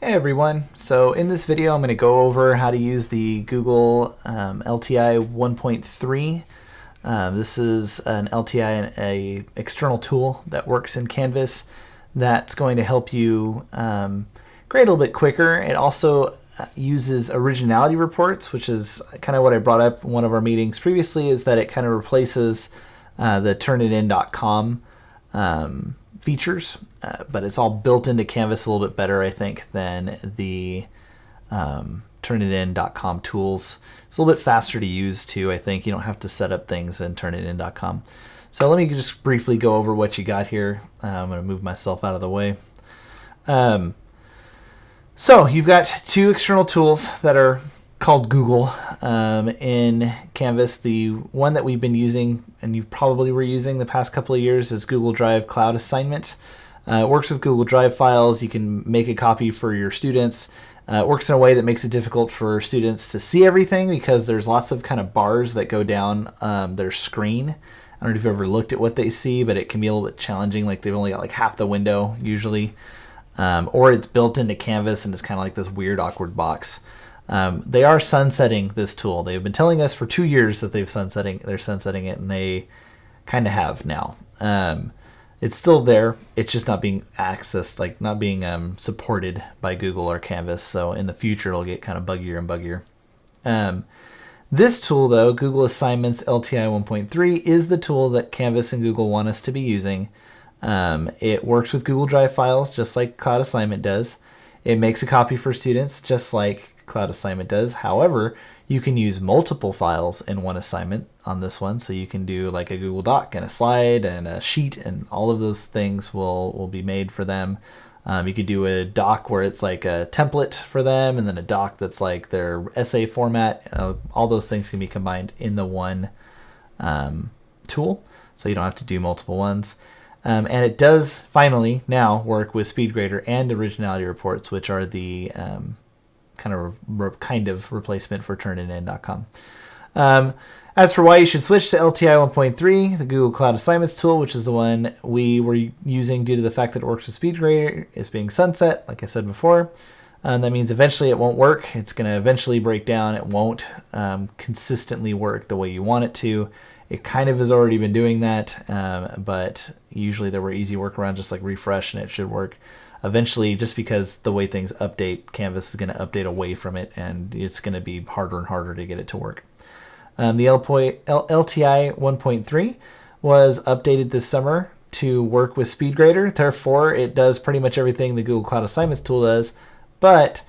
Hey everyone, so in this video I'm going to go over how to use the Google LTI 1.3. This is an LTI, a external tool that works in Canvas that's going to help you grade a little bit quicker. It also uses originality reports, which is kind of what I brought up in one of our meetings previously, is that it kind of replaces the turnitin.com features, but it's all built into Canvas a little bit better, I think, than the turnitin.com tools. It's a little bit faster to use too, I think. You don't have to set up things in turnitin.com. So let me just briefly go over what you got here. I'm going to move myself out of the way. So you've got two external tools that are called Google in Canvas. The one that we've been using, and you probably were using the past couple of years, is Google Drive Cloud Assignment. It works with Google Drive files. You can make a copy for your students. It works in a way that makes it difficult for students to see everything because there's lots of kind of bars that go down their screen. I don't know if you've ever looked at what they see, but it can be a little bit challenging. Like they've only got like half the window usually. Or it's built into Canvas and it's kind of like this weird, awkward box. They are sunsetting this tool. They've been telling us for 2 years that they're sunsetting it, and they kind of have now. It's still there. It's just not being accessed, like not being supported by Google or Canvas. So in the future, it'll get kind of buggier and buggier. This tool, though, Google Assignments LTI 1.3, is the tool that Canvas and Google want us to be using. It works with Google Drive files just like Cloud Assignment does. It makes a copy for students just like Cloud Assignment does. However, you can use multiple files in one assignment on this one. So you can do like a Google Doc and a slide and a sheet, and all of those things will be made for them. You could do a doc where it's like a template for them, and then a doc that's like their essay format. All those things can be combined in the one tool, so you don't have to do multiple ones. And it does finally now work with SpeedGrader and Originality Reports, which are the kind of replacement for turnitin.com. As for why you should switch to LTI 1.3, the Google Cloud Assignments tool, which is the one we were using due to the fact that it works with SpeedGrader, is being sunset, like I said before. That means eventually it won't work. It's going to eventually break down. It won't consistently work the way you want it to. It kind of has already been doing that, but usually there were easy workarounds, just like refresh, and it should work. Eventually, just because the way things update, Canvas is going to update away from it, and it's going to be harder and harder to get it to work. The LTI 1.3 was updated this summer to work with SpeedGrader. Therefore, it does pretty much everything the Google Cloud Assignments tool does, but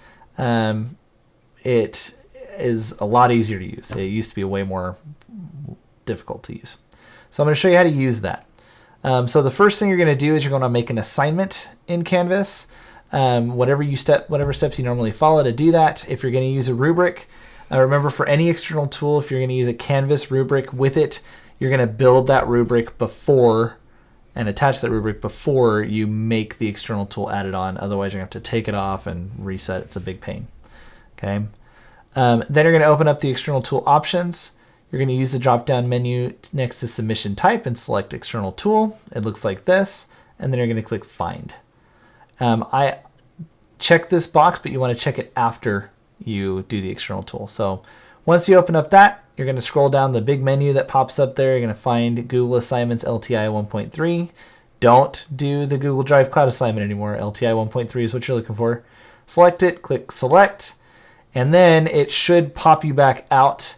it is a lot easier to use. It used to be way more difficult to use. So I'm going to show you how to use that. So the first thing you're going to do is you're going to make an assignment in Canvas. Whatever steps you normally follow to do that. If you're going to use a rubric, remember, for any external tool, if you're going to use a Canvas rubric with it, you're going to build that rubric before and attach that rubric before you make the external tool added on. Otherwise, you're going to have to take it off and reset. It's a big pain. Okay. Then you're going to open up the external tool options. You're going to use the drop-down menu next to submission type and select external tool. It looks like this, and then you're going to click find. I check this box, but you want to check it after you do the external tool. So once you open up that, you're going to scroll down the big menu that pops up there. You're going to find Google Assignments LTI 1.3. Don't do the Google Drive Cloud Assignment anymore. LTI 1.3 is what you're looking for. Select it, click select, and then it should pop you back out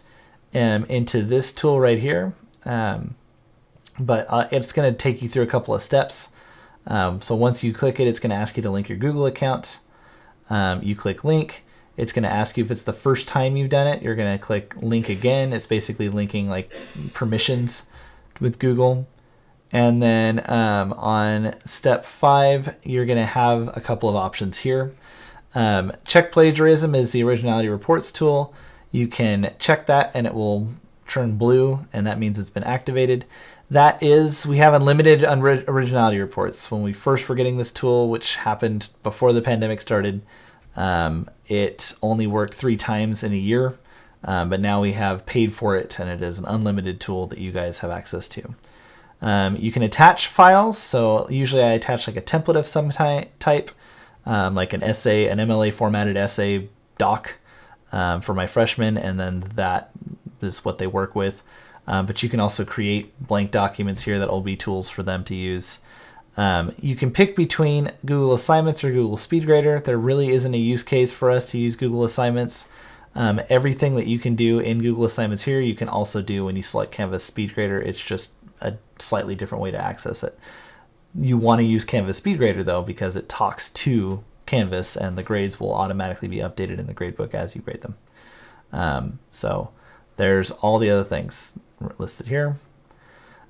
into this tool right here, but it's going to take you through a couple of steps. So once you click it, it's going to ask you to link your Google account. You click link. It's going to ask you if it's the first time you've done it. You're going to click link again. It's basically linking like permissions with Google. And then on step 5, you're going to have a couple of options here. Check plagiarism is the Originality Reports tool. You can check that and it will turn blue, and that means it's been activated. That is, we have unlimited originality reports. When we first were getting this tool, which happened before the pandemic started, it only worked 3 times in a year, but now we have paid for it, and it is an unlimited tool that you guys have access to. You can attach files, so usually I attach like a template of some type. like an essay, an MLA formatted essay doc for my freshmen, and then that is what they work with. But you can also create blank documents here that will be tools for them to use. You can pick between Google Assignments or Google SpeedGrader. There really isn't a use case for us to use Google Assignments. Everything that you can do in Google Assignments here, you can also do when you select Canvas SpeedGrader. It's just a slightly different way to access it. You want to use Canvas SpeedGrader though, because it talks to Canvas and the grades will automatically be updated in the gradebook as you grade them. So there's all the other things listed here.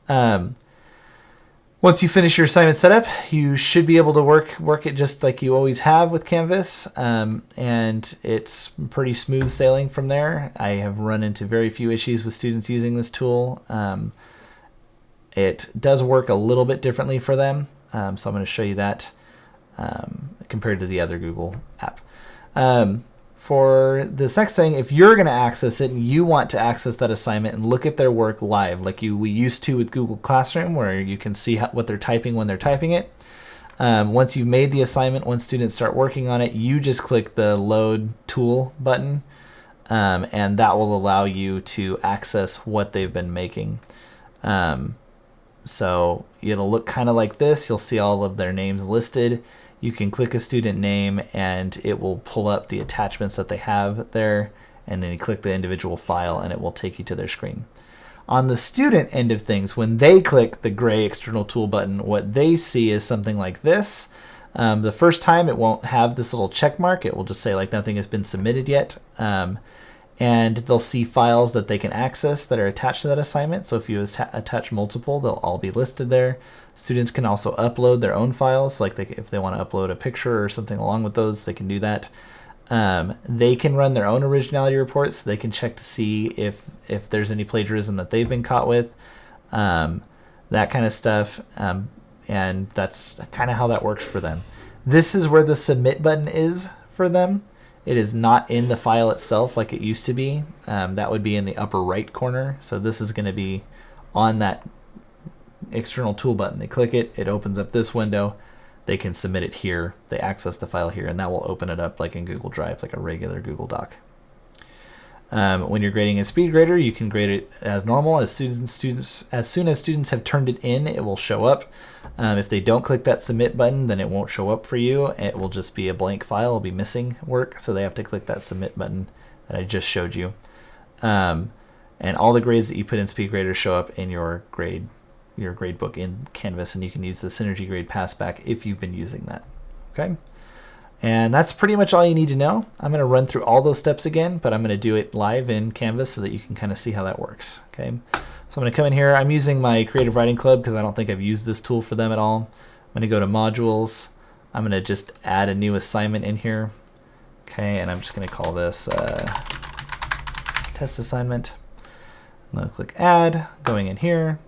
Once you finish your assignment setup, you should be able to work it just like you always have with Canvas, and it's pretty smooth sailing from there. I have run into very few issues with students using this tool. It does work a little bit differently for them, so I'm going to show you that compared to the other Google app. For this next thing, if you're going to access it and you want to access that assignment and look at their work live, like we used to with Google Classroom, where you can see what they're typing when they're typing it. Once you've made the assignment, once students start working on it, you just click the Load Tool button, and that will allow you to access what they've been making. So it'll look kind of like this. You'll see all of their names listed. You can click a student name and it will pull up the attachments that they have there, and then you click the individual file and it will take you to their screen. On the student end of things, when they click the gray external tool button, what they see is something like this. The first time it won't have this little check mark. It will just say like nothing has been submitted yet. And they'll see files that they can access that are attached to that assignment. So if you attach multiple, they'll all be listed there. Students can also upload their own files, like if they want to upload a picture or something along with those, they can do that. They can run their own originality reports. So they can check to see if there's any plagiarism that they've been caught with, that kind of stuff. And that's kind of how that works for them. This is where the submit button is for them. It is not in the file itself like it used to be. That would be in the upper right corner. So this is going to be on that external tool button. They click it, it opens up this window. They can submit it here. They access the file here, and that will open it up like in Google Drive, like a regular Google Doc. When you're grading in SpeedGrader, you can grade it as normal. As soon as students have turned it in, it will show up. If they don't click that submit button, then it won't show up for you. It will just be a blank file. It'll be missing work, so they have to click that submit button that I just showed you. And all the grades that you put in SpeedGrader show up in your grade book in Canvas, and you can use the Synergy Grade Passback if you've been using that. Okay. And that's pretty much all you need to know. I'm going to run through all those steps again, but I'm going to do it live in Canvas so that you can kind of see how that works. Okay, so I'm going to come in here. I'm using my Creative Writing Club because I don't think I've used this tool for them at all. I'm going to go to Modules. I'm going to just add a new assignment in here. Okay, and I'm just going to call this Test Assignment. I'm going to click Add, going in here.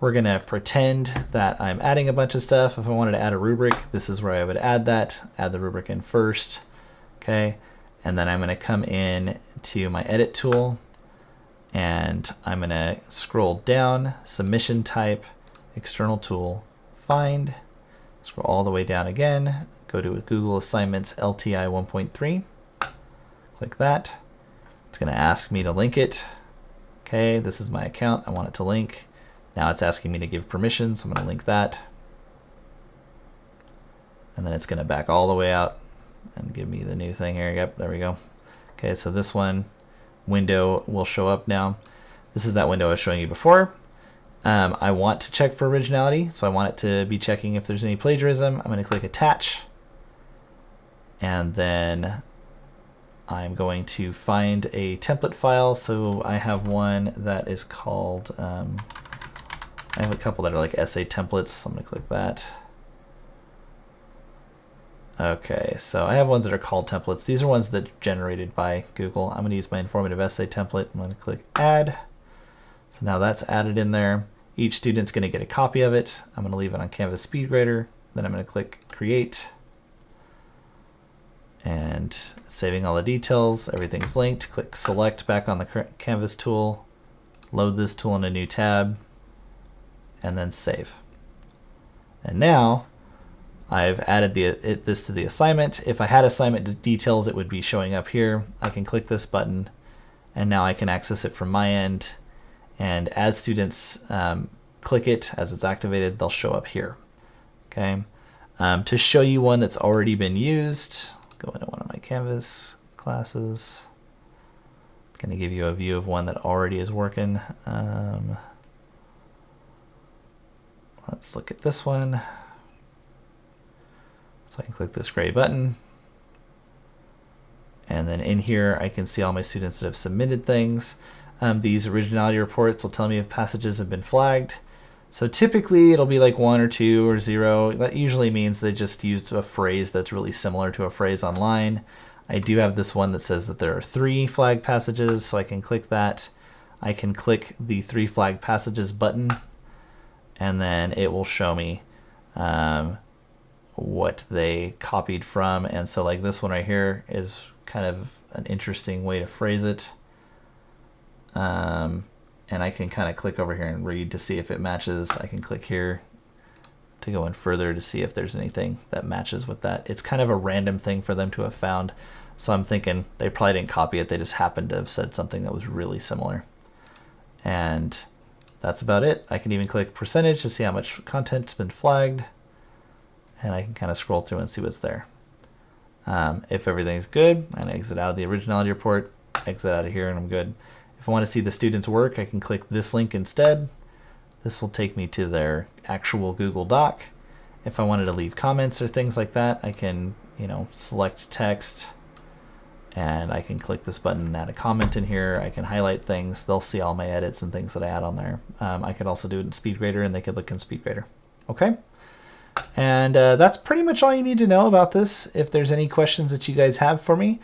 We're going to pretend that I'm adding a bunch of stuff. If I wanted to add a rubric, this is where I would add that. Add the rubric in first. Okay. And then I'm going to come in to my edit tool and I'm going to scroll down, submission type, external tool, find, scroll all the way down again, go to Google Assignments LTI 1.3, click that. It's going to ask me to link it. Okay. This is my account. I want it to link. Now it's asking me to give permission, so I'm going to link that. And then it's going to back all the way out and give me the new thing here. Yep, there we go. Okay, so this window will show up now. This is that window I was showing you before. I want to check for originality, so I want it to be checking if there's any plagiarism. I'm going to click Attach. And then I'm going to find a template file. So I have one that is called... I have a couple that are like essay templates, so I'm going to click that. Okay, so I have ones that are called templates. These are ones that are generated by Google. I'm going to use my informative essay template. I'm going to click Add. So now that's added in there. Each student's going to get a copy of it. I'm going to leave it on Canvas SpeedGrader. Then I'm going to click Create. And saving all the details, everything's linked. Click Select back on the Canvas tool. Load this tool in a new tab. And then save. And now I've added this to the assignment. If I had assignment details, it would be showing up here. I can click this button, and now I can access it from my end. And as students click it, as it's activated, they'll show up here. Okay. To show you one that's already been used, go into one of my Canvas classes. Going to give you a view of one that already is working. Let's look at this one. So I can click this gray button. And then in here, I can see all my students that have submitted things. These originality reports will tell me if passages have been flagged. So typically it'll be like 1 or 2 or 0. That usually means they just used a phrase that's really similar to a phrase online. I do have this one that says that there are 3 flagged passages, so I can click that. I can click the 3 flagged passages button, and then it will show me what they copied from. And so like this one right here is kind of an interesting way to phrase it. And I can kind of click over here and read to see if it matches. I can click here to go in further to see if there's anything that matches with that. It's kind of a random thing for them to have found. So I'm thinking they probably didn't copy it. They just happened to have said something that was really similar. And that's about it. I can even click percentage to see how much content's been flagged. And I can kind of scroll through and see what's there. If everything's good, and exit out of the originality report, exit out of here, and I'm good. If I want to see the student's work, I can click this link instead. This will take me to their actual Google Doc. If I wanted to leave comments or things like that, I can, select text, and I can click this button and add a comment in here. I can highlight things. They'll see all my edits and things that I add on there. I could also do it in SpeedGrader, and they could look in SpeedGrader. Okay. And that's pretty much all you need to know about this. If there's any questions that you guys have for me,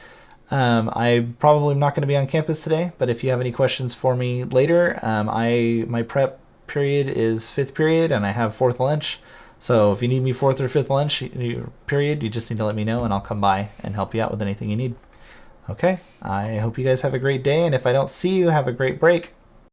I probably am not going to be on campus today, but if you have any questions for me later, my prep period is 5th period and I have 4th lunch. So if you need me 4th or 5th lunch period, you just need to let me know and I'll come by and help you out with anything you need. Okay, I hope you guys have a great day, and if I don't see you, have a great break.